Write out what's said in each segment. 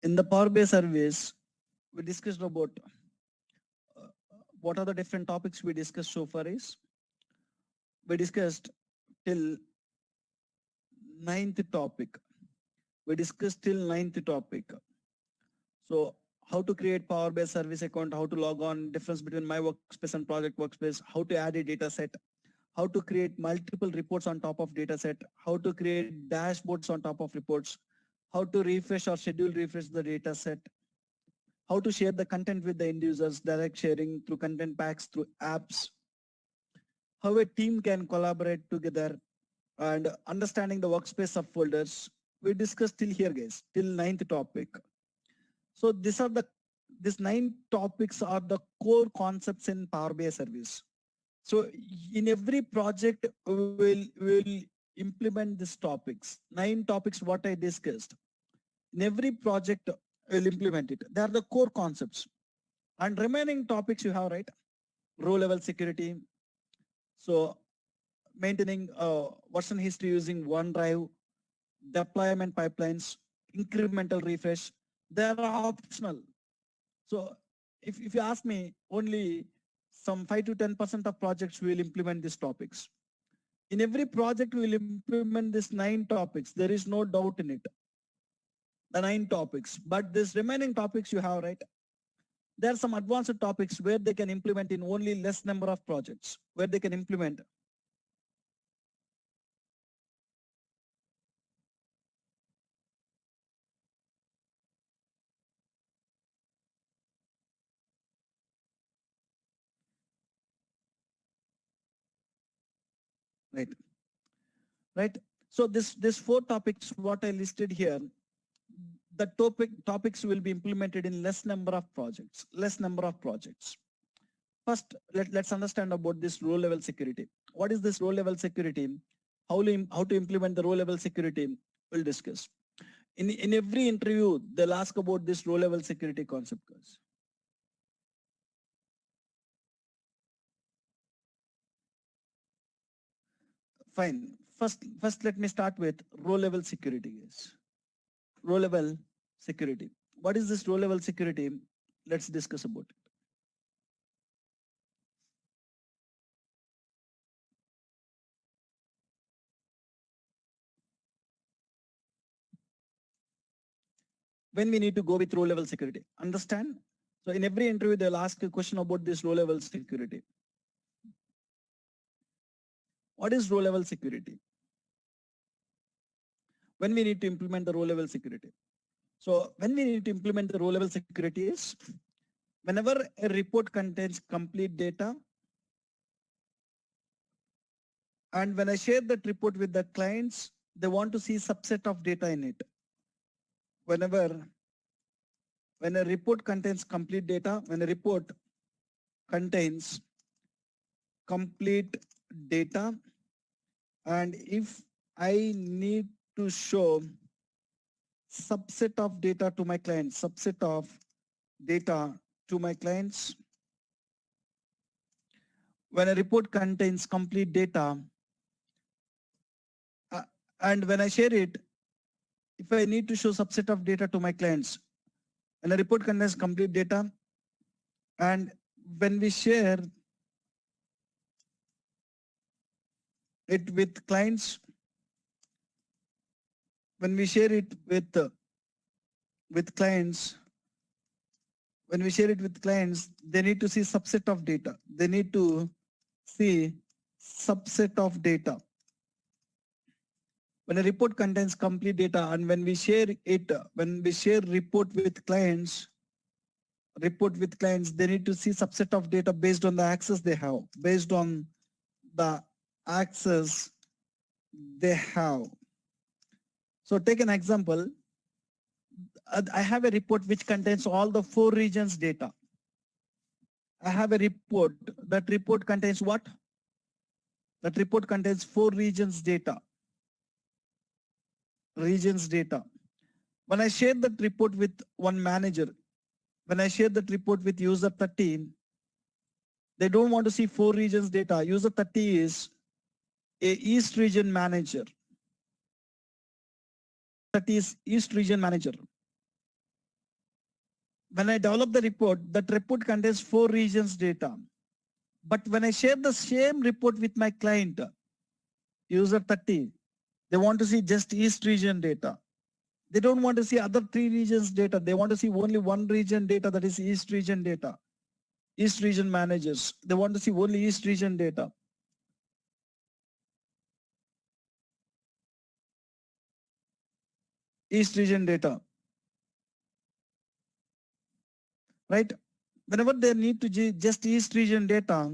In the Power BI service, we discussed about uh, what are the different topics we discussed so far is we discussed till ninth topic. We discussed till ninth topic. So how to create Power BI service account, how to log on, difference between my workspace and project workspace, how to add a data set, how to create multiple reports on top of data set, how to create dashboards on top of reports, how to refresh or schedule refresh the data set, how to share the content with the end users, direct sharing through content packs, through apps, how a team can collaborate together, and understanding the workspace subfolders. We discussed till here, guys, till ninth topic. So these 9 topics are the core concepts in Power BI service. So in every project, we'll implement these topics. 9 topics what I discussed. In every project, we'll implement it. They are the core concepts. And remaining topics you have, right? Row level security. So maintaining version history using OneDrive, deployment pipelines, incremental refresh, they are optional. So if you ask me, only some 5 to 10% of projects will implement these topics. In every project, we will implement these 9 topics. There is no doubt in it. The 9 topics. But this remaining topics you have, right? There are some advanced topics where they can implement in only less number of projects, where they can implement. Right. Right. So this 4 topics what I listed here, the topics will be implemented in less number of projects. Less number of projects. First, let's understand about this row level security. What is this row level security? How to implement the row level security? We'll discuss. In every interview, they'll ask about this row level security concept, guys. Fine. First, let me start with row level security, guys. Row level security. What is this row level security? Let's discuss about it. When we need to go with row level security, understand? So in every interview, they'll ask a question about this row level security. What is row level security? When we need to implement the row level security. So when we need to implement the row level security is whenever a report contains complete data, and when I share that report with the clients, they want to see subset of data in it. When a report contains complete data, when a report contains complete data, and if I need to show subset of data to my clients, subset of data to my clients, when a report contains complete data, uh, and when I share it, if I need to show subset of data to my clients, and a report contains complete data, and when we share it with clients, when we share it with clients, when we share it with clients, they need to see subset of data. They need to see subset of data. When a report contains complete data, and when we share report with clients, they need to see subset of data based on the access they have, based on the access they have. So take an example. I have a report which contains all the 4 regions data. I have a report. That report contains what? That report contains 4 regions data. Regions data. When I share that report with one manager, when I share that report with user 13, they don't want to see 4 regions data. User 30 is a East region manager. 30 is East region manager. when I develop the report, that report contains 4 regions data. But when I share the same report with my client, user 30, they want to see just East region data. They don't want to see other 3 regions data. They want to see only one region data, that is East region data. East region managers, they want to see only East region data. East region data, right? Whenever they need to just East region data,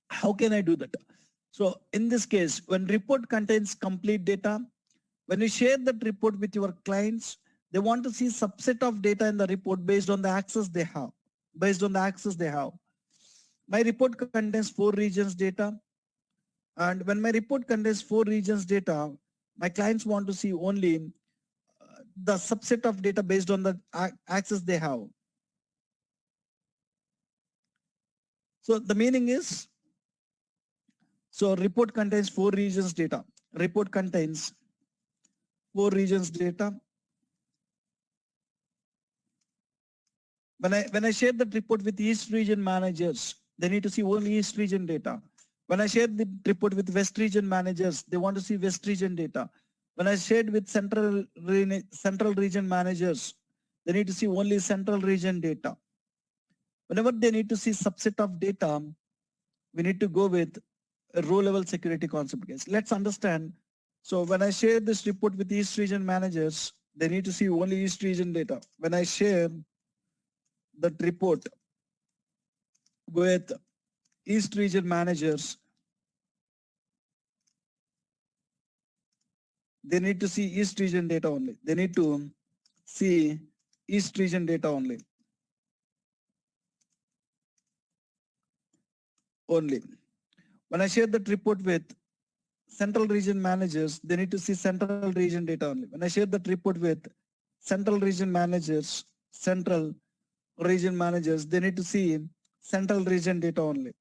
how can I do that? So in this case, when report contains complete data, when you share that report with your clients, they want to see subset of data in the report based on the access they have. Based on the access they have. My report contains 4 regions data. And when my report contains 4 regions data, my clients want to see only the subset of data based on the access they have. So the meaning is, so report contains 4 regions data. Report contains 4 regions data. When I share that report with East region managers, they need to see only East region data. When I share the report with West region managers, they want to see West region data. When I shared with central region managers, they need to see only central region data. Whenever they need to see subset of data, we need to go with a row level security concept, guys. Let's understand. So when I share this report with East region managers, they need to see only East region data. When I share that report with East region managers, they need to see East region data only. They need to see East region data only. When I share that report with central region managers, they need to see central region data only. When I share that report with central region managers, they need to see central region data only.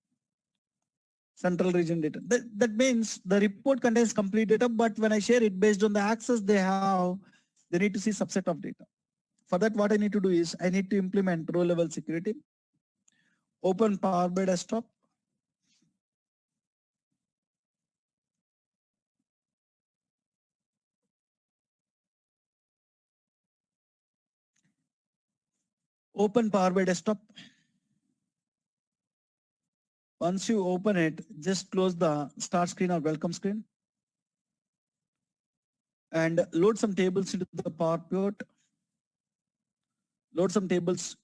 Central region data. That means the report contains complete data, but when I share it based on the access they have, they need to see subset of data. For that, what I need to do is I need to implement row level security. Open Power BI Desktop. Open Power BI Desktop. Once you open it, just close the start screen or welcome screen and load some tables into the Power Pivot. Load some tables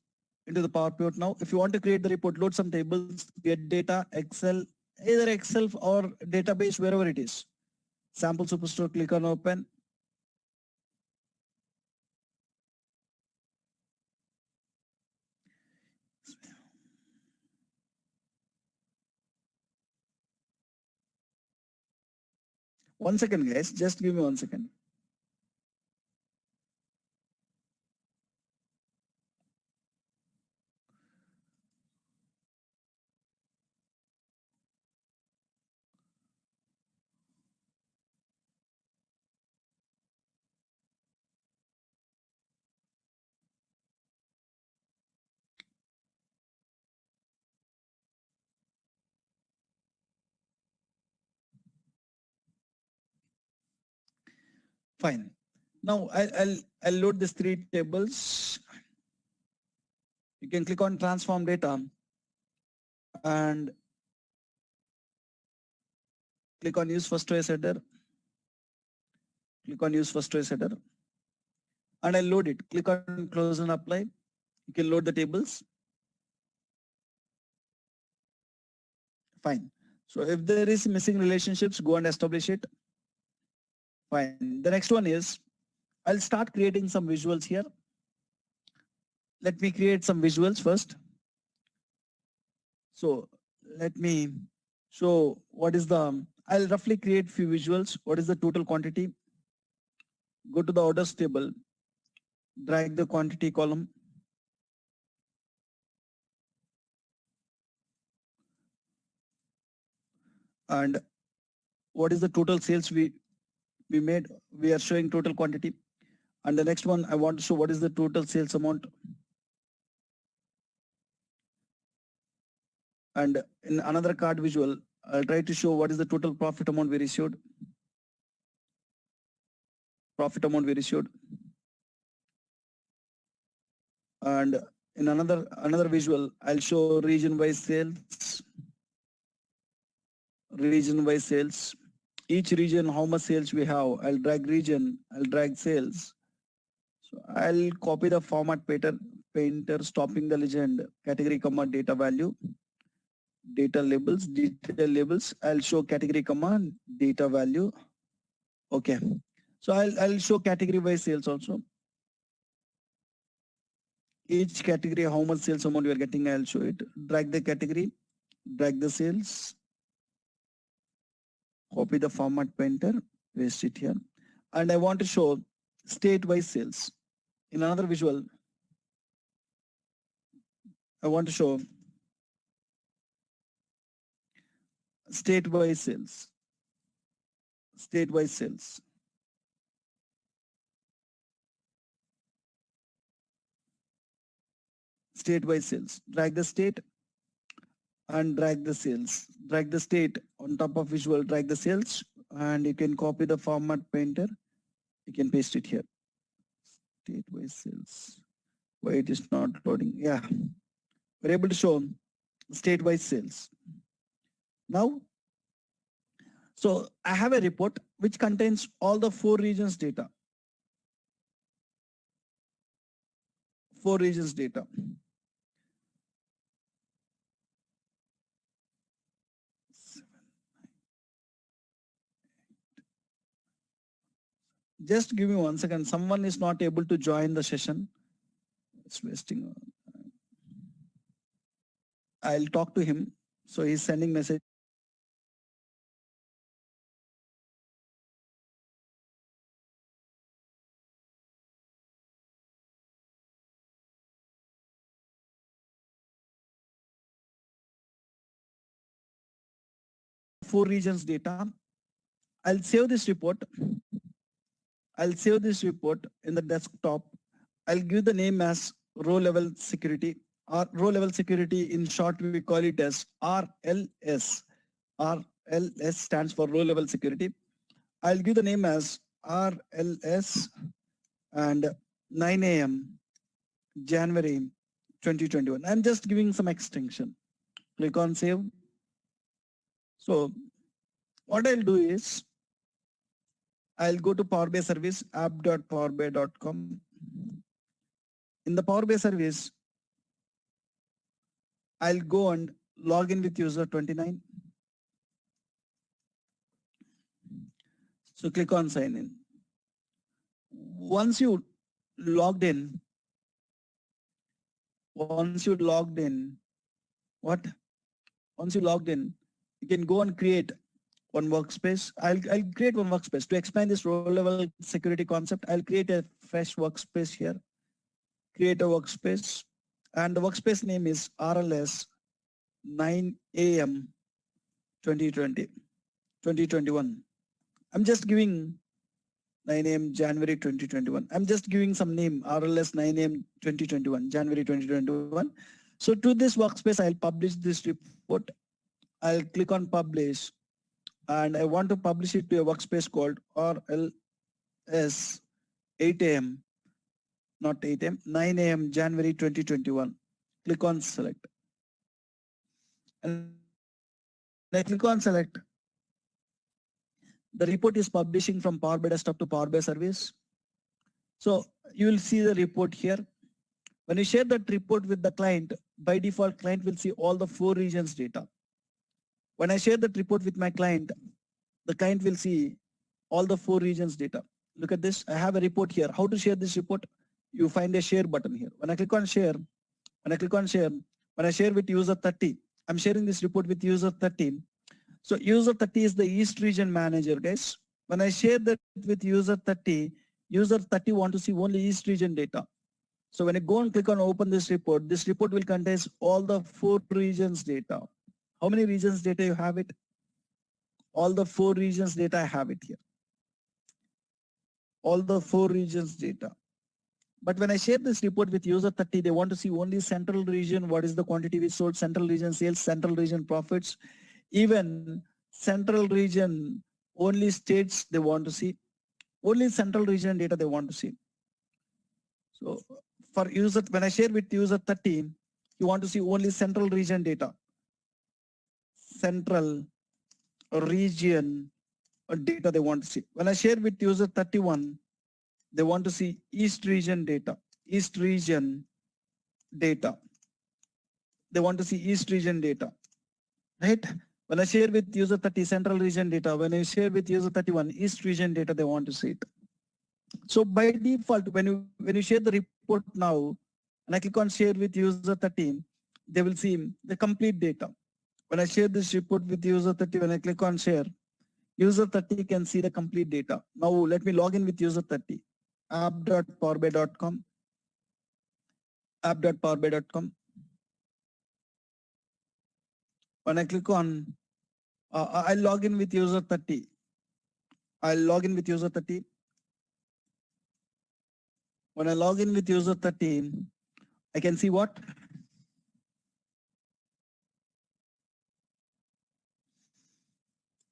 into the Power Pivot now. If you want to create the report, load some tables, get data, Excel, either Excel or database, wherever it is. Sample Superstore, click on open. One second, guys, just give me 1 second. Fine. Now I'll load these 3 tables. You can click on transform data and click on use first trace header. Click on use first trace header and I'll load it. Click on close and apply. You can load the tables. Fine. So if there is missing relationships, go and establish it. Fine. The next one is I'll start creating some visuals here. Let me create some visuals first. So let me show what is the, I'll roughly create few visuals. What is the total quantity? Go to the orders table, drag the quantity column. And what is the total sales we made? We are showing total quantity. And the next one, I want to show what is the total sales amount. And in another card visual, I'll try to show what is the total profit amount we received. Profit amount we received. And in another visual, I'll show region-wise sales. Region-wise sales. Each region, how much sales we have. I'll drag region, I'll drag sales. So I'll copy the format painter, stopping the legend, category, comma, data value, data labels, detail labels. I'll show category, comma, data value. Okay. So I'll show category wise sales also. Each category, how much sales amount you are getting, I'll show it. Drag the category, drag the sales, copy the format painter, paste it here. And I want to show state-wise sales. In another visual, I want to show state-wise sales. State-wise sales. State-wise sales. Drag the state and drag the sales. Drag the state on top of visual, drag the sales, and you can copy the format painter. You can paste it here. State-wise sales. Why it is not loading? Yeah, we're able to show state-wise sales. Now, so I have a report which contains all the 4 regions data. 4 regions data. Just give me 1 second. Someone is not able to join the session. It's wasting. I'll talk to him. So he's sending message. Four regions data. I'll save this report. I'll save this report in the desktop. I'll give the name as row level security, or row level security. In short, we call it as RLS. RLS stands for row level security. I'll give the name as RLS and 9 a.m. January 2021. I'm just giving some extension. Click on save. So what I'll do is I'll go to Power BI service, app.powerbi.com. In the Power BI service, I'll go and log in with user 29. So click on sign in. Once you logged in, Once you logged in, you can go and create one workspace. I'll create one workspace. To explain this row level security concept, I'll create a fresh workspace here. Create a workspace, and the workspace name is RLS 9 a.m. 2021. I'm just giving 9 a.m. January 2021. I'm just giving some name, RLS 9 a.m. 2021, January 2021. So to this workspace, I'll publish this report. I'll click on publish, and I want to publish it to a workspace called RLS 8 a.m. not 8 a.m. 9 a.m. January 2021. Click on select. And I click on select. The report is publishing from Power BI Desktop to Power BI Service. So you will see the report here. When you share that report with the client, by default, client will see all the 4 regions data. When I share that report with my client, the client will see all the 4 regions data. Look at this. I have a report here. How to share this report? You find a share button here. When I click on share, when I share with user 30, I'm sharing this report with user 30. So user 30 is the East region manager, guys. When I share that with user 30 want to see only East region data. So when I go and click on open this report will contain all the 4 regions data. How many regions data you have it? All the 4 regions data, I have it here. All the 4 regions data. But when I share this report with user 30, they want to see only central region, what is the quantity we sold, central region sales, central region profits, even central region only states they want to see, only central region data they want to see. So for user, when I share with user 30, you want to see only central region data, central region data they want to see. When I share with user 31, they want to see East region data, East region data. They want to see East region data, right? When I share with user 30 central region data, when I share with user 31 East region data, they want to see it. So by default, when you share the report now, and I click on share with user 30, they will see the complete data. When I share this report with user 30, when I click on share, user 30 can see the complete data. Now let me log in with user 30, app.powerbay.com, app.powerbay.com. When I click on, I'll log in with user 30. I'll log in with user 30. When I log in with user 30, I can see what?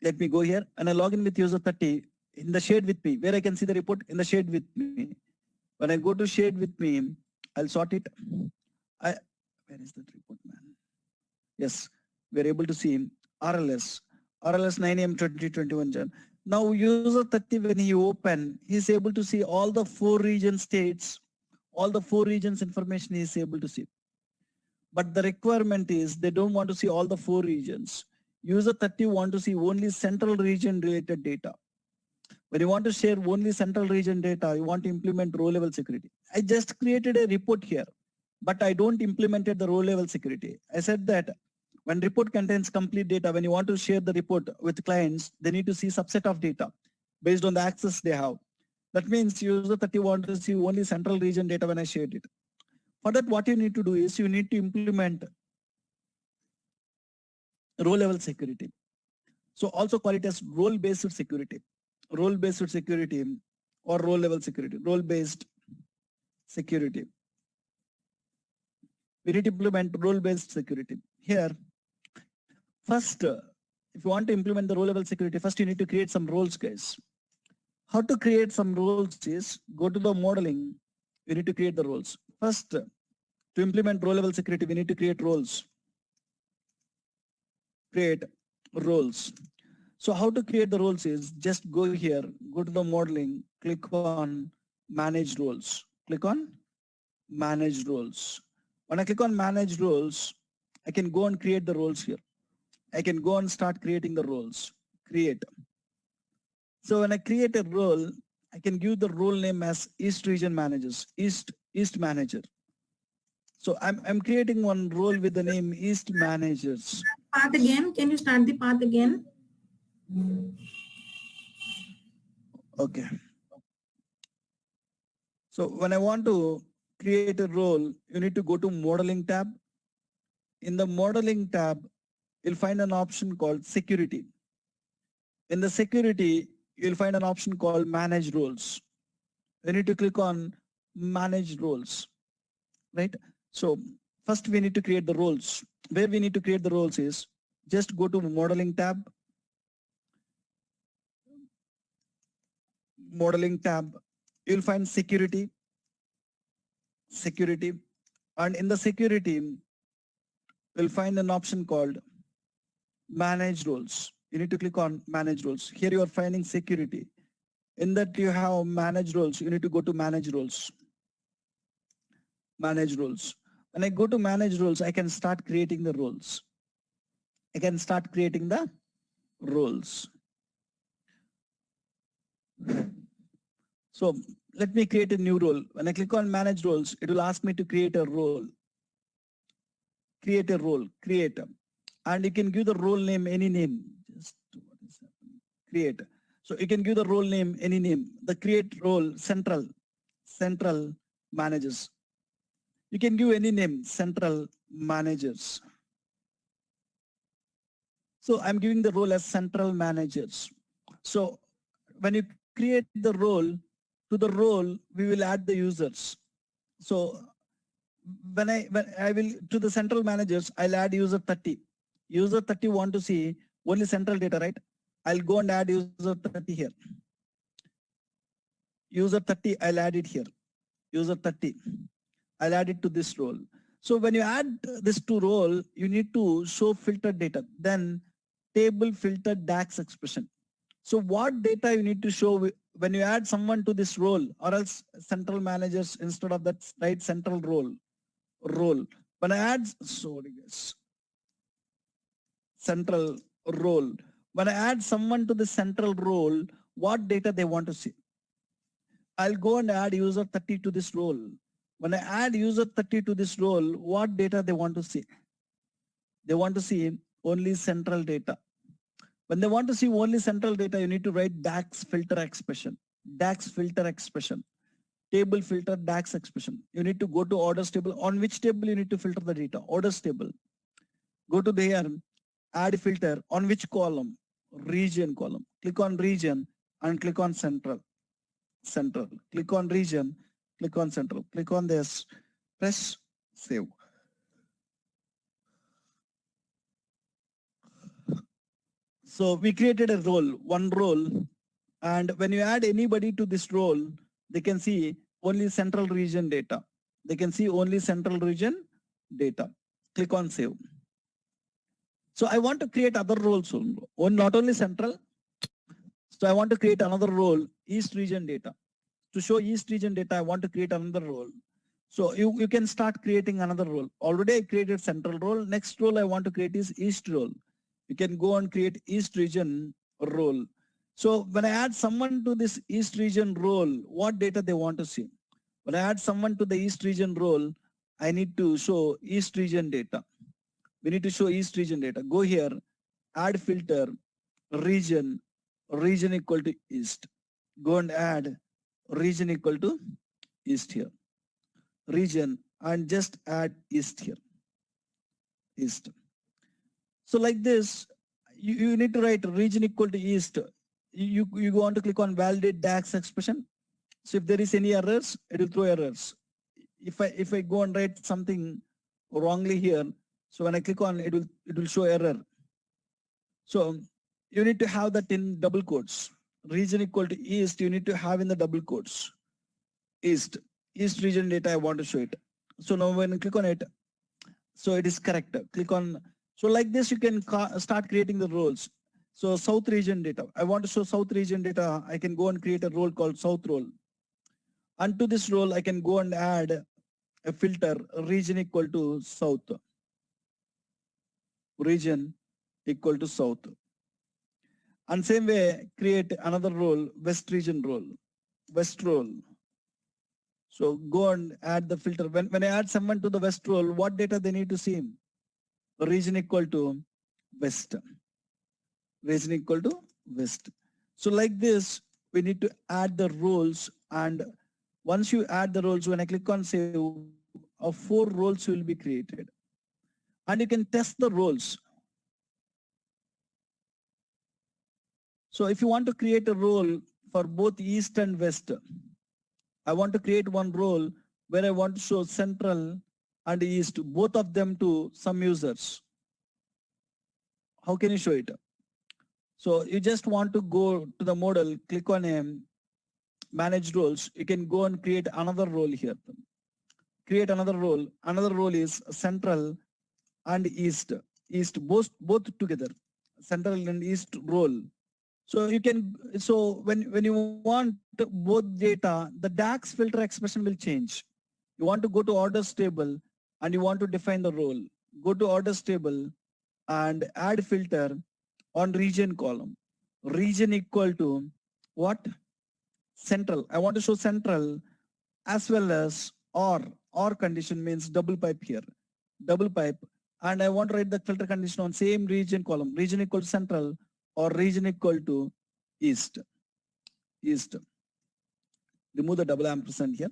Let me go here and I log in with user 30 in the shade with me, where I can see the report in the shade with me. When I go to shade with me, I'll sort it. Where is that report, man? Yes, we're able to see RLS 9 AM 2021 Jan. Now user 30, when he open, he's able to see all the 4 region states, all the 4 regions information he is able to see. But the requirement is they don't want to see all the 4 regions. User 30 want to see only central region related data. When you want to share only central region data, you want to implement row level security. I just created a report here, but I don't implemented the row level security. I said that when report contains complete data, when you want to share the report with clients, they need to see subset of data based on the access they have. That means user 30 want to see only central region data when I shared it. For that, what you need to do is you need to implement row level security. So also call it as role-based security, role-based security or role level security, role-based security. We need to implement role-based security. Here, first, if you want to implement the role level security, first you need to create some roles, guys. How to create some roles is go to the modeling. We need to create the roles. First, to implement row level security, we need to create roles. Create roles. So how to create the roles is just go here, go to the modeling, click on manage roles. Click on manage roles. When I click on manage roles, I can go and create the roles here. I can go and start creating the roles. Create. So when I create a role, I can give the role name as East Region Managers, East Manager. So I'm creating one role with the name East Managers. Path again. Can you start the path again? Okay. So when I want to create a role, you need to go to modeling tab. In the modeling tab, you'll find an option called security. In the security, you'll find an option called manage roles. You need to click on manage roles, right? So first we need to create the roles. Where we need to create the roles is just go to modeling tab. Modeling tab, you'll find security. Security. And in the security, you'll find an option called manage roles. You need to click on manage roles. Here you are finding security. In that you have manage roles. You need to go to manage roles. Manage roles. When I go to manage roles, I can start creating the roles. I can start creating the roles. So let me create a new role. When I click on manage roles, it will ask me to create a role. Create a role, create. And you can give the role name any name. Just what is happening? Create. So you can give the role name any name. The create role central managers. You can give any name, central managers. So I'm giving the role as central managers. So when you create the role, to the role, we will add the users. So when I will to the central managers, I'll add user 30. User 30 want to see only central data, right? I'll go and add user 30 here. User 30, I'll add it here. User 30, I'll add it to this role. So when you add this to role, you need to show filtered data, then table filtered DAX expression. So what data you need to show when you add someone to this role, or else central managers instead of that right central role. When I add, sorry guys, central role. When I add someone to the central role, what data they want to see? I'll go and add user 30 to this role. When I add user 30 to this role, what data they want to see? They want to see only central data. When they want to see only central data, you need to write DAX filter expression. DAX filter expression. Table filter DAX expression. You need to go to orders table. On which table you need to filter the data? Orders table. Go to there, add filter. On which column? Region column. Click on region and click on central. Central. Click on region, click on central. Click on this, press save. So we created a role, one role, and when you add anybody to this role, they can see only central region data. They can see only central region data. Click on save. So I want to create other roles, not only central. So I want to create another role, East region data. To show East region data, I want to create another role. So you can start creating another role. Already I created central role. Next role I want to create is East role. You can go and create East region role. So when I add someone to this East region role, what data they want to see? When I add someone to the East region role, I need to show East region data. We need to show East region data. Go here, add filter, region equal to East. Go and add region equal to East here. Region and just add East here. East. So like this, you need to write region equal to East. You want to click on validate DAX expression. So if there is any errors, it will throw errors. If I go and write something wrongly here, so when I click on it will show error. So you need to have that in double quotes. Region equal to East, you need to have in the double quotes. East region data, I want to show it. So now when I click on it, so it is correct. Click on, so like this you can start creating the roles. So South region data, I want to show South region data. I can go and create a role called South role. And to this role, I can go and add a filter, region equal to South. Region equal to South. And same way, create another role, West region role, West role. So go and add the filter. When I add someone to the West role, what data they need to see? Region equal to West. Region equal to West. So like this, we need to add the roles, and once you add the roles, when I click on save, 4 roles will be created. And you can test the roles. So if you want to create a role for both East and West, I want to create one role where I want to show Central and East, both of them to some users. How can you show it? So you just want to go to the model, click on manage roles. You can go and create another role here. Create another role. Another role is Central and East. East, both together. Central and East role. So you can, so when you want both data, the DAX filter expression will change. You want to go to orders table and you want to define the role. Go to orders table and add filter on region column. Region equal to what? Central. I want to show central as well as or condition means double pipe here. Double pipe. And I want to write the filter condition on same region column. Region equal to central or region equal to East. East. Remove the double ampersand here.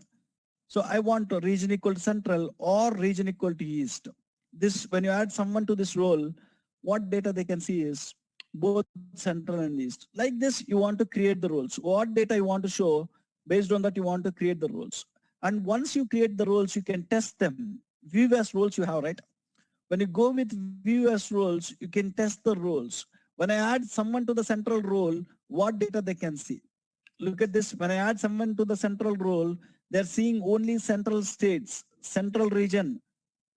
So I want a region equal to central or region equal to East. This, when you add someone to this role, what data they can see is both central and East. Like this, you want to create the roles. What data you want to show, based on that you want to create the roles. And once you create the roles, you can test them. View as roles you have, right? When you go with view as roles, you can test the roles. When I add someone to the central role, what data they can see? Look at this. When I add someone to the central role, they're seeing only central states, central region.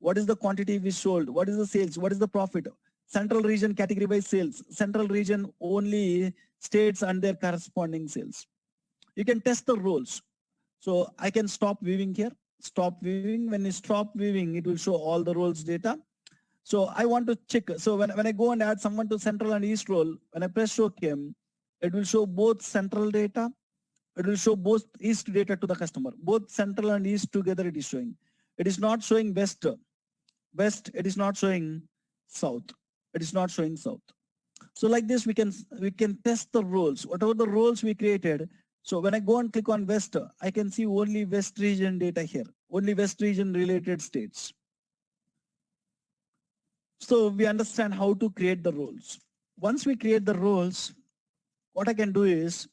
What is the quantity we sold? What is the sales? What is the profit? Central region category by sales. Central region only states and their corresponding sales. You can test the roles. So I can stop viewing here. Stop viewing. When you stop viewing, it will show all the roles data. So I want to check. So when I go and add someone to central and east role, when I press show came, it will show both central data. It will show both east data to the customer. Both central and east together it is showing. It is not showing west. West, it is not showing south. It is not showing south. So like this, we can test the roles, whatever the roles we created. So when I go and click on west, I can see only west region data here, only west region related states. So we understand how to create the roles. Once we create the roles, what I can do is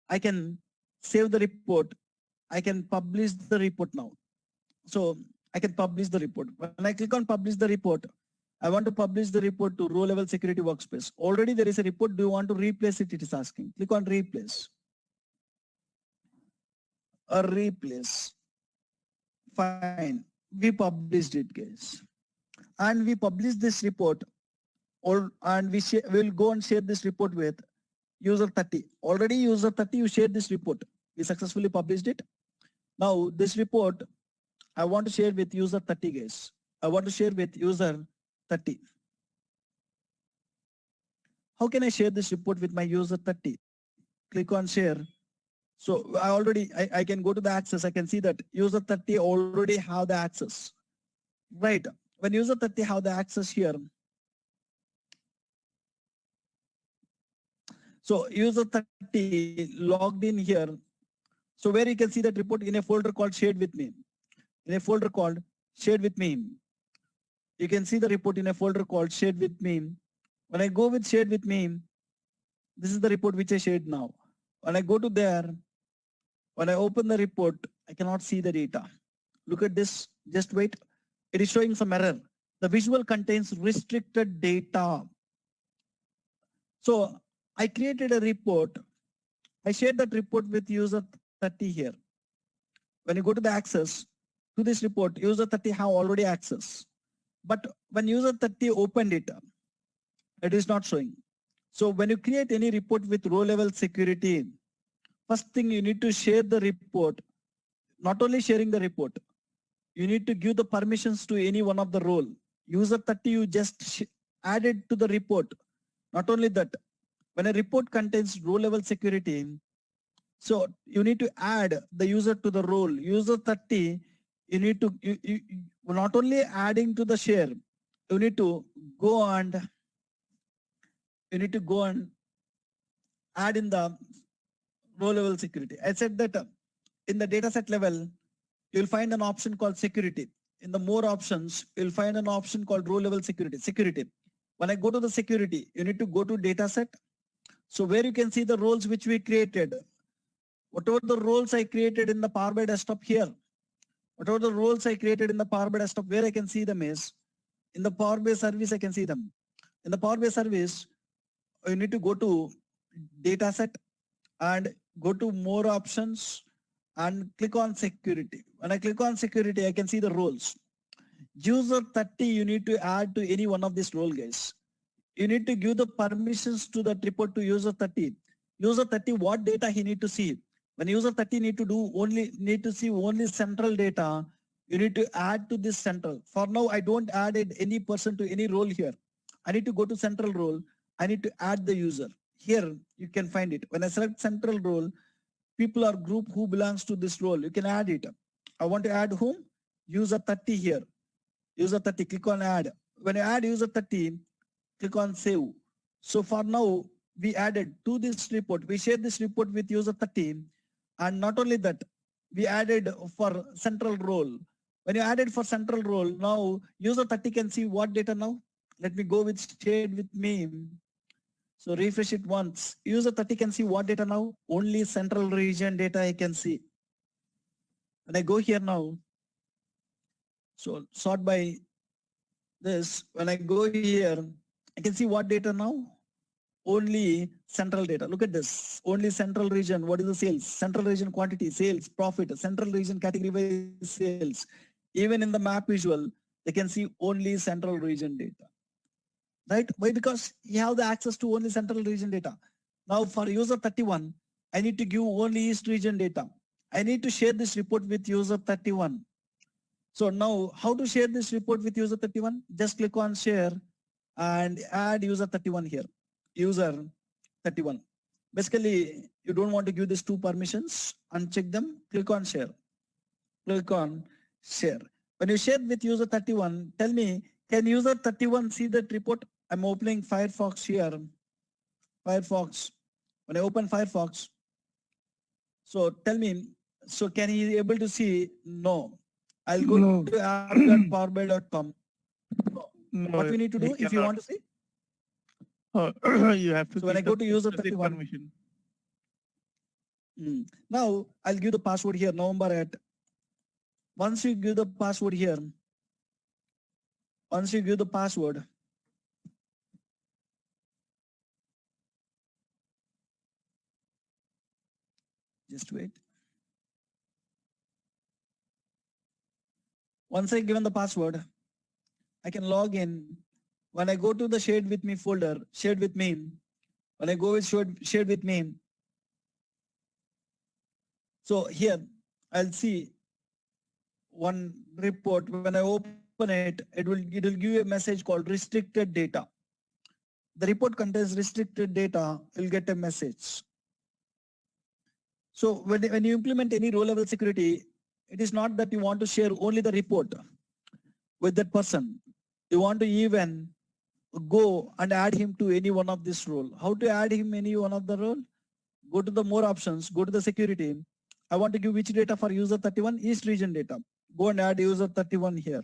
I can save the report. I can publish the report now. So I can publish the report. When I click on publish the report, I want to publish the report to row level security workspace. Already there is a report. Do you want to replace it? It is asking. Click on replace. Replace. Fine. We published it, guys. And we publish this report, and we will go and share this report with user 30. Already user 30, you shared this report. We successfully published it. Now this report, I want to share with user 30, guys. I want to share with user 30. How can I share this report with my user 30? Click on share. So I can go to the access. I can see that user 30 already have the access. Right. When user 30 have the access here. So user 30 logged in here. So where you can see that report in a folder called shared with me. In a folder called shared with me. You can see the report in a folder called shared with me. When I go with shared with me, this is the report which I shared now. When I go to there, when I open the report, I cannot see the data. Look at this, just wait. It is showing some error. The visual contains restricted data. So I created a report. I shared that report with user 30 here. When you go to the access to this report, user 30 have already access. But when user 30 opened it, it is not showing. So when you create any report with row level security, first thing you need to share the report. Not only sharing the report, you need to give the permissions to any one of the role. User 30 you just added to the report. Not only that, when a report contains row level security, so you need to add the user to the role. User 30, you need to, you not only adding to the share, you need to go and add in the row level security. I said that in the dataset level, you'll find an option called security. In the more options, you'll find an option called row level security. When I go to the security, you need to go to dataset. So where you can see the roles which we created, whatever the roles I created in the Power BI desktop here, whatever the roles I created in the Power BI desktop, where I can see them is, in the Power BI service, I can see them. In the Power BI service, you need to go to dataset and go to more options and click on security. When I click on security, I can see the roles. User 30, you need to add to any one of these role, guys. You need to give the permissions to that report to user 30. User 30, what data he need to see? When user 30 need to see only central data, you need to add to this central. For now, I don't added any person to any role here. I need to go to central role. I need to add the user. Here, you can find it. When I select central role, people or group who belongs to this role, you can add it. I want to add whom? User 30 here. User 30, click on add. When you add user 30, click on save. So for now, we added to this report. We shared this report with user 30. And not only that, we added for central role. When you added for central role, now user 30 can see what data now? Let me go with shared with me. So refresh it once. User 30 can see what data now? Only central region data I can see. When I go here now, so sort by this, when I go here, I can see what data now? Only central data. Look at this. Only central region. What is the sales? Central region quantity, sales, profit, central region category wise sales. Even in the map visual, they can see only central region data. Right? Why? Because you have the access to only central region data. Now for user 31, I need to give only East region data. I need to share this report with user 31. So now how to share this report with user 31? Just click on share and add user 31 here. User 31. Basically, you don't want to give these two permissions, uncheck them, click on share. Click on share. When you share with user 31, tell me, can user 31 see that report? I'm opening Firefox here. Firefox. When I open Firefox, so tell me, so can he able to see? No. I'll go No. to app.powerbi.com. No, What we need to he do if you cannot. want to see? You have to So when I give go the to user specific 31, permission. now I'll give the password here, November at. Once you give the password here, once you give the password, just wait. Once I given the password, I can log in. When I go to the shared with me folder, shared with me, when I go with shared with me, so here I'll see one report. When I open it, it will give you a message called restricted data. The report contains restricted data, you'll get a message. So when you implement any row level security, it is not that you want to share only the report with that person. You want to even go and add him to any one of this role. How to add him any one of the role? Go to the more options, go to the security. I want to give which data for user 31? East region data. Go and add user 31 here.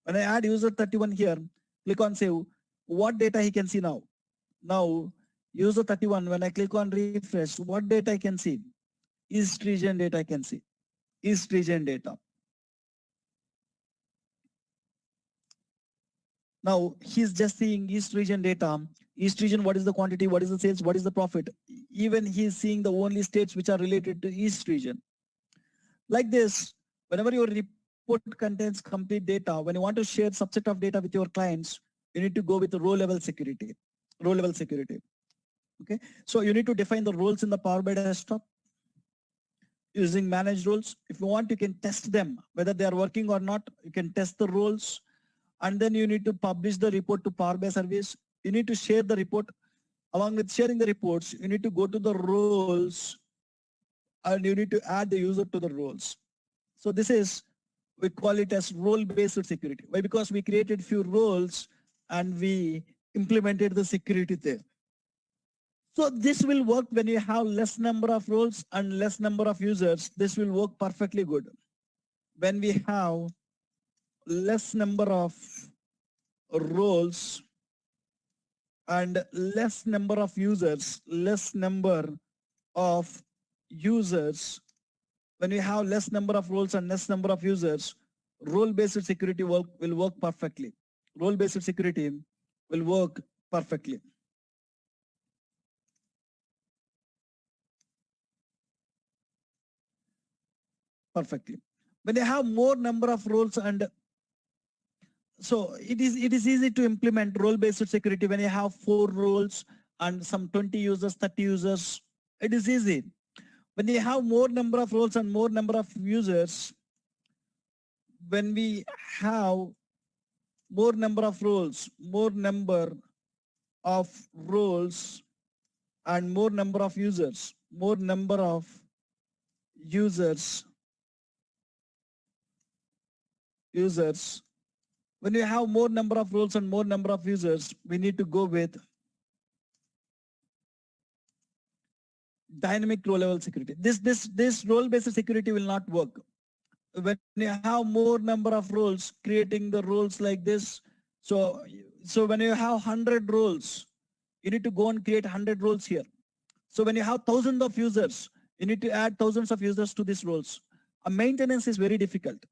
When I add user 31 here, click on save. What data he can see now? Now, user 31, when I click on refresh, what data I can see? East region data I can see. East region data. Now he's just seeing East region data. East region, what is the quantity, what is the sales, what is the profit? Even he's seeing the only states which are related to East region. Like this, whenever your report contains complete data, when you want to share subset of data with your clients, you need to go with the row level security. Row level security. Okay, so you need to define the roles in the Power BI desktop using managed roles. If you want, you can test them, whether they are working or not. You can test the roles, and then you need to publish the report to Power BI service. You need to share the report. Along with sharing the reports, you need to go to the roles and you need to add the user to the roles. So this is, we call it as role-based security. Why? Because we created few roles and we implemented the security there. So this will work when you have less number of roles and less number of users. This will work perfectly good. When we have less number of roles and less number of users, when we have less number of roles and less number of users, role-based security will work perfectly. Role-based security will work perfectly. Perfectly. When you have more number of roles and so it is easy to implement role-based security when you have 4 roles and some 20 users, 30 users. It is easy. When you have more number of roles and more number of users, when we have more number of roles and more number of users, when we have more number of roles and more number of users, we need to go with dynamic row level security. This role-based security will not work. When you have more number of roles, creating the roles like this. So when you have 100 roles, you need to go and create 100 roles here. So when you have thousands of users, you need to add thousands of users to these roles. A maintenance is very difficult.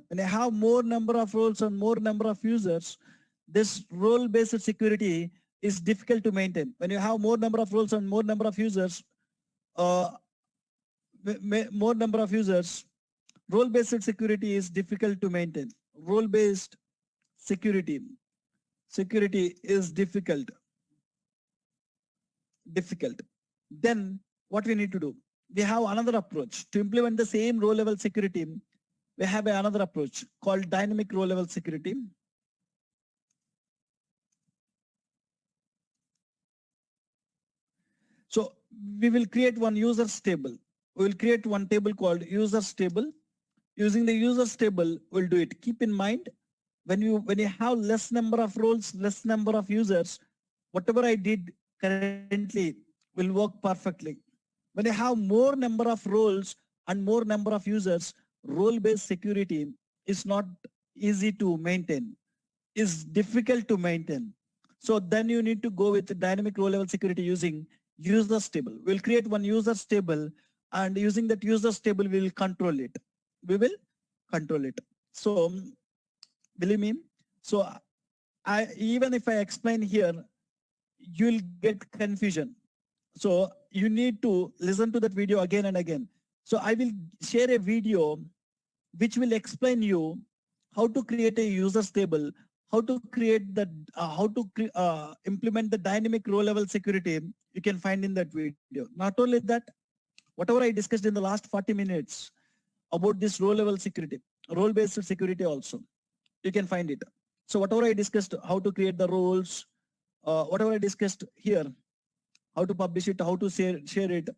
When you have more number of roles and more number of users, this role-based security is difficult to maintain. When you have more number of roles and more number of users, more number of users, role-based security is difficult to maintain. Role-based security is difficult. Then what we need to do? We have another approach to implement the same row level security. We have another approach called dynamic row level security. So we will create one users table. We will create one table called users table. Using the users table, we'll do it. Keep in mind, when you have less number of roles, less number of users, whatever I did currently will work perfectly. When you have more number of roles and more number of users, role-based security is not easy to maintain, is difficult to maintain. So then you need to go with dynamic row level security using users table. We'll create one users table, and using that users table, we will control it. So believe me, so even if I explain here, you'll get confusion. So you need to listen to that video again and again. So I will share a video which will explain you how to create a users table, how to create the implement the dynamic row level security. You can find in that video. Not only that, whatever I discussed in the last 40 minutes about this row level security, role based security also, you can find it. So whatever I discussed, how to create the roles, whatever I discussed here, how to publish it, how to share it,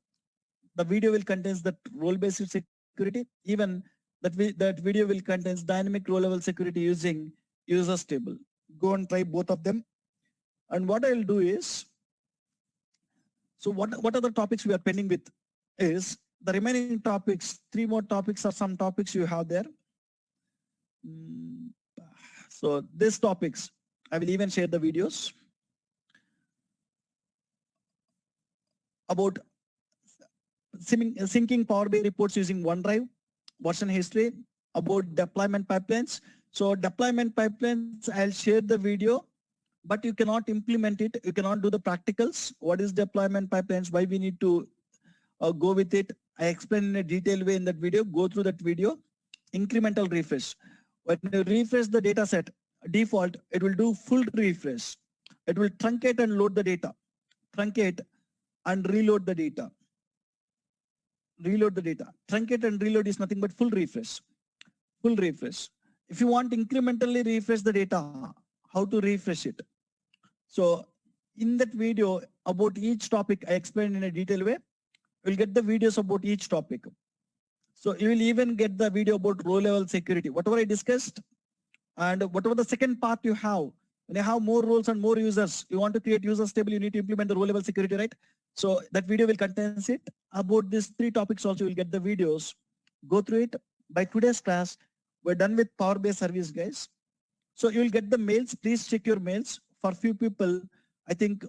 the video will contain that role based security. Even that video will contain dynamic row level security using users table. Go and try both of them. And what I'll do is, so what are the topics we are pending with is the remaining topics, 3 more topics or some topics you have there. So these topics, I will even share the videos about syncing Power BI reports using OneDrive, version history, about deployment pipelines. So deployment pipelines, I'll share the video, but you cannot implement it. You cannot do the practicals. What is deployment pipelines? Why we need to go with it? I explain in a detailed way in that video. Go through that video. Incremental refresh. When you refresh the data set, default, it will do full refresh. It will truncate and load the data. Truncate and reload the data. Reload the data. Truncate and reload is nothing but full refresh. Full refresh. If you want incrementally refresh the data, how to refresh it? So in that video about each topic, I explained in a detailed way. You'll get the videos about each topic. So you will even get the video about row level security. Whatever I discussed and whatever the second part you have, when you have more roles and more users, you want to create users table, you need to implement the row level security, right? So that video will contain it. About these 3 topics also, you'll get the videos. Go through it. By today's class, we're done with Power BI service, guys. So you'll get the mails. Please check your mails. For few people, I think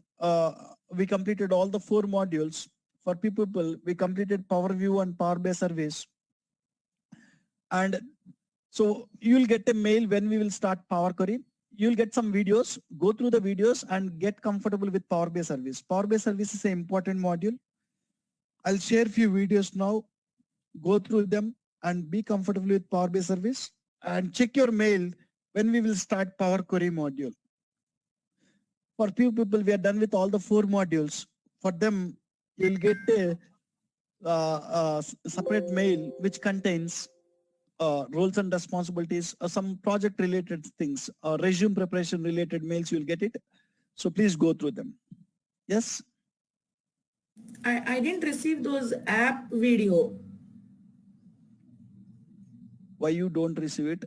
we completed all the 4 modules. For few people, we completed Power View and Power BI service. And so you'll get a mail when we will start Power Query. You'll get some videos, go through the videos and get comfortable with Power BI service. Power BI service is an important module. I'll share few videos now. Go through them and be comfortable with Power BI service, and check your mail when we will start Power Query module. For few people, we are done with all the 4 modules. For them, you'll get a separate mail which contains roles and responsibilities, some project related things, resume preparation related mails, you'll get it. So please go through them. Yes? I didn't receive those app video. Why you don't receive it?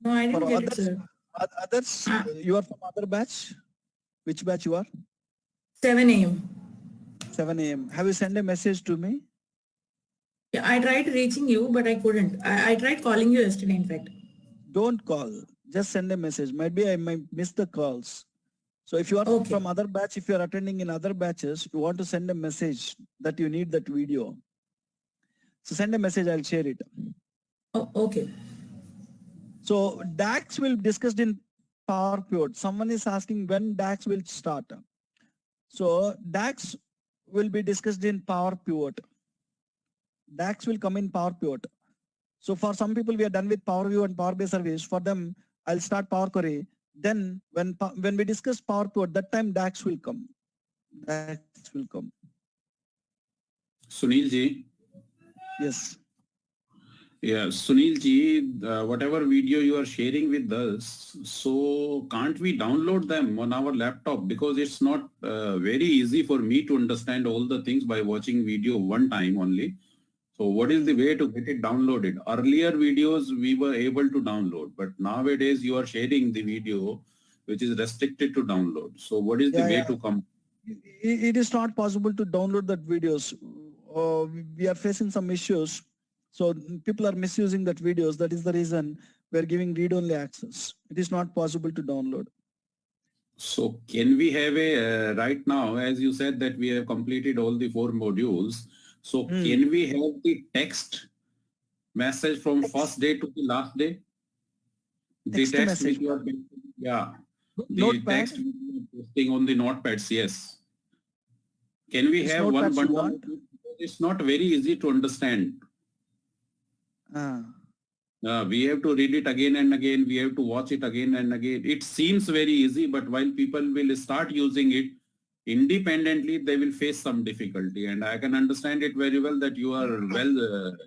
No, I didn't For get others, it, sir. Others, you are from other batch? Which batch you are? 7 a.m. 7 a.m. Have you sent a message to me? Yeah, I tried reaching you, but I couldn't. I tried calling you yesterday, in fact. Don't call. Just send a message. Maybe I might miss the calls. So if you are from other batch, if you are attending in other batches, you want to send a message that you need that video. So send a message, I'll share it. Oh, okay. So DAX will be discussed in Power Pivot. Someone is asking when DAX will start. So DAX will be discussed in Power Pivot. DAX will come in Power Pivot. So for some people, we are done with Power View and Power BI service. For them, I'll start Power Query. Then when we discuss Power Pivot, that time DAX will come. DAX will come. Sunil ji. Yes. Yeah, Sunil ji, whatever video you are sharing with us, so can't we download them on our laptop? Because it's not very easy for me to understand all the things by watching video one time only. So what is the way to get it downloaded? Earlier videos we were able to download, but nowadays you are sharing the video which is restricted to download. So what is the way to come? It is not possible to download that videos. We are facing some issues. So people are misusing that videos. That is the reason we are giving read-only access. It is not possible to download. So can we have a, right now, as you said that we have completed all the 4 modules. So can we have the text message from first day to the last day? The text message. which you are, yeah. The Notepad? text posting on the notepads, yes. Can we have one bundle? It's not very easy to understand. We have to read it again and again. We have to watch it again and again. It seems very easy, but while people will start using it independently, they will face some difficulty. And I can understand it very well that you are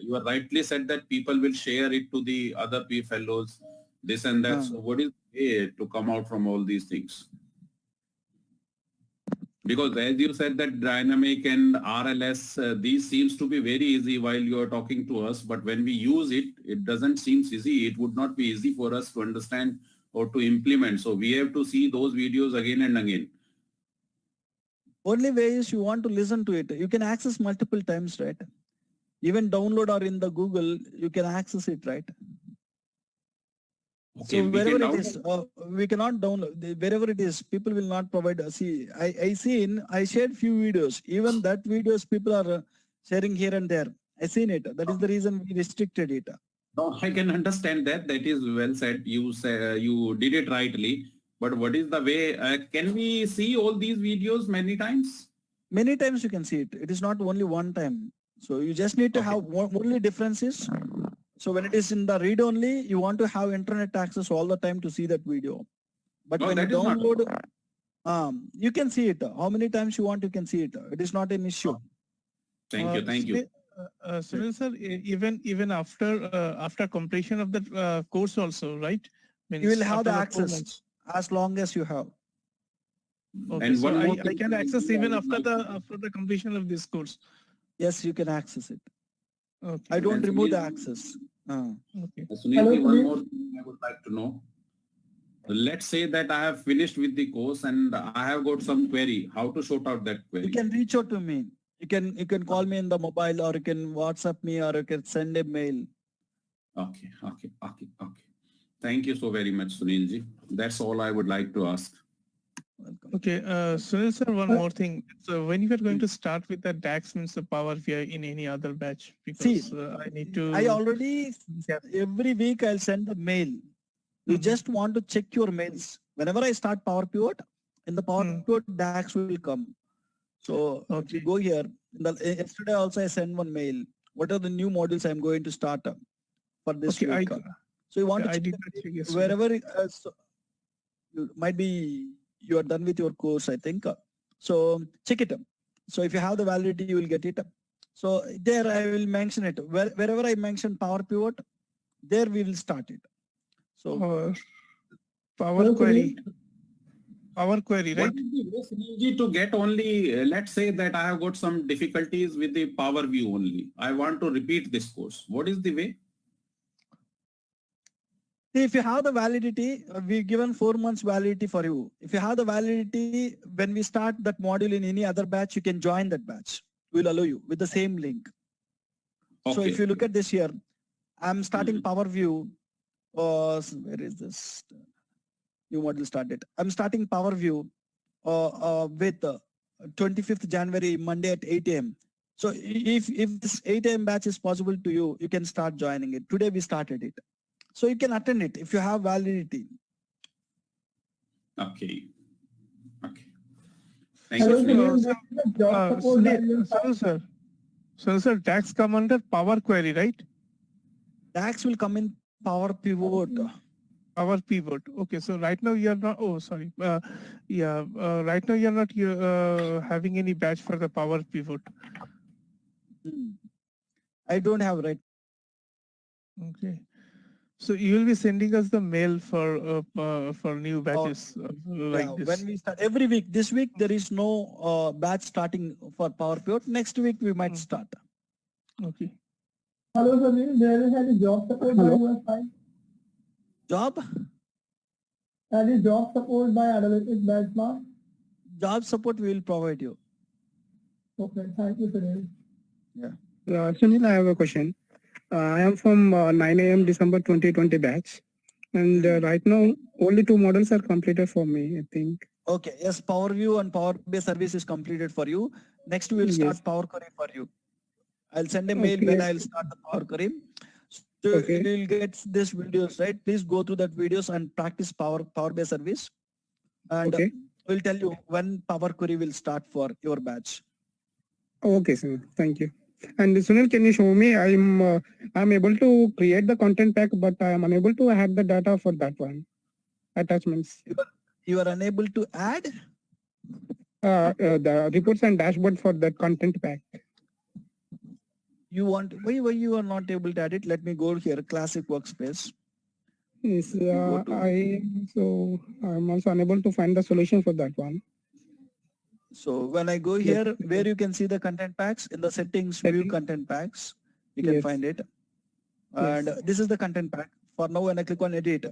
you are rightly said that people will share it to the other fellows, this and that. So what is the way to come out from all these things? Because as you said that dynamic and RLS, these seems to be very easy while you are talking to us, but when we use it, it doesn't seem easy. It would not be easy for us to understand or to implement. So we have to see those videos again and again. Only way is you want to listen to it. You can access multiple times, right? Even download or in the Google, you can access it, right? Okay, so wherever it is, we cannot download. Wherever it is, people will not provide. See, I shared few videos. Even that videos people are sharing here and there. I seen it. That is the reason we restricted it. No, I can understand that. That is well said. You say, you did it rightly. But what is the way? Can we see all these videos many times? Many times you can see it. It is not only one time. So you just need to have only difference is. So when it is in the read only, you want to have internet access all the time to see that video. But when you download, you can see it. How many times you want, you can see it. It is not an issue. Thank you. Thank you. Sunil sir, even after completion of the course also, right? Means you will have the access as long as you have. Okay, and so I can access even after the completion of this course. Yes, you can access it. Okay. I don't remove the access. Okay. Sunil, one more thing I would like to know. Let's say that I have finished with the course and I have got some query. How to sort out that query? You can reach out to me. You can call me in the mobile, or you can WhatsApp me, or you can send a mail. Okay. Thank you so very much, Sunilji. That's all I would like to ask. Welcome. Okay, Sunil sir, one more thing. So when you are going to start with the DAX means the Power BI in any other batch? Because I need to. I already every week I'll send the mail. You just want to check your mails. Whenever I start Power Pivot, in the Power Pivot DAX will come. So if you go here, yesterday also I sent one mail. What are the new modules I'm going to start for this week? So you want to check wherever might be you are done with your course, I think. So check it. So if you have the validity, you will get it. So there I will mention it. Wherever I mention Power Pivot, there we will start it. So Power Query. Power Query, right? What is the way to get only, let's say that I have got some difficulties with the Power View only. I want to repeat this course. What is the way? See, if you have the validity, we've given 4 months validity for you. If you have the validity, when we start that module in any other batch, you can join that batch. We'll allow you with the same link. Okay. So if you look at this here, I'm starting Power View. Where is this? New module started. I'm starting Power View with 25th January, Monday at 8 a.m. So if this 8 a.m. batch is possible to you, you can start joining it. Today we started it. So you can attend it if you have validity. Okay. Okay. Thank Hello, you. Sunil. Sunil. There is a job support that you will find. So sir, DAX come under Power Query, right? DAX will come in Power Pivot. Power Pivot. Okay, so right now you are not. Oh, sorry. Right now you are not having any batch for the Power Pivot. I don't have right. Okay. So you will be sending us the mail for new batches like Yeah, this. when we start every week. This week there is no batch starting for Power Pivot. Next week we might start. Okay. Hello, Sunil. There is any job support that you will find. Job? Any job support by Analytics Benchmark. Job support we will provide you. Okay, thank you, Sunil. Sunil, I have a question. I am from 9 a.m. December 2020 batch. And right now, only 2 models are completed for me, I think. Okay, yes, Power View and Power BI service is completed for you. Next we will start Yes. Power Query for you. I'll send a mail Okay. when I'll start the Power Query. So Okay. you'll get this videos, right? Please go through that videos and practice Power BI service. And Okay. we'll tell you when Power Query will start for your batch. Okay, Sunil. Thank you. And Sunil, can you show me? I'm able to create the content pack, but I am unable to add the data for that one. Attachments. You are unable to add? The reports and dashboard for that content pack. You want, why you are not able to add it? Let me go here, Classic Workspace. Yes, go to- I'm also unable to find the solution for that one. So when I go Yes. here, where you can see the content packs, in the settings, view Settings. content packs, you can Yes. find it. And this is the content pack. For now, when I click on edit,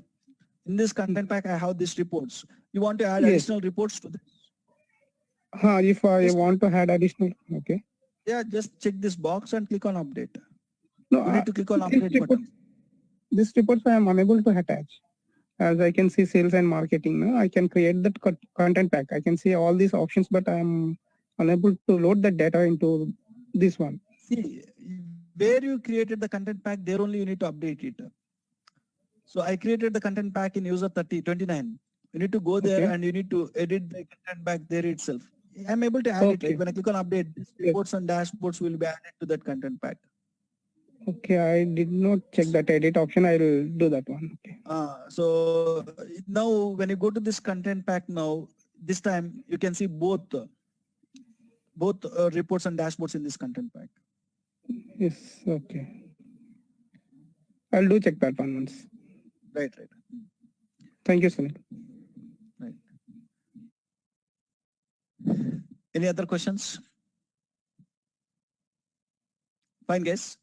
in this content pack, I have these reports. You want to add Yes. additional reports to this? If I Yes. want to add additional, okay. Yeah, just check this box and click on update. No, You need to click on this update report- button. This reports I am unable to attach. As I can see sales and marketing, no? I can create that content pack. I can see all these options, but I am unable to load the data into this one. See, where you created the content pack, there only you need to update it. So I created the content pack in user 29. You need to go there Okay. and you need to edit the content pack there itself. I'm able to add Okay. it. When I click on update, these Yes. reports and dashboards will be added to that content pack. Okay, I did not check that edit option. I will do that one. Okay. So now when you go to this content pack now, this time you can see both reports and dashboards in this content pack. Yes. Okay. I'll do check that one once. Right. Thank you, Sunil. Right. Any other questions? Fine, guys.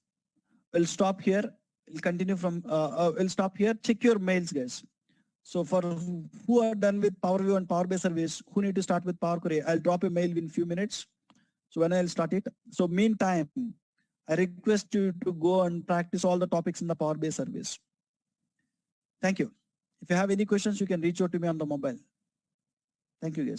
We'll stop here. We'll continue from, we'll stop here. Check your mails, guys. So for who are done with Power View and Power BI service, who need to start with Power Query, I'll drop a mail in few minutes. So when I'll start it. So meantime, I request you to go and practice all the topics in the Power BI service. Thank you. If you have any questions, you can reach out to me on the mobile. Thank you, guys.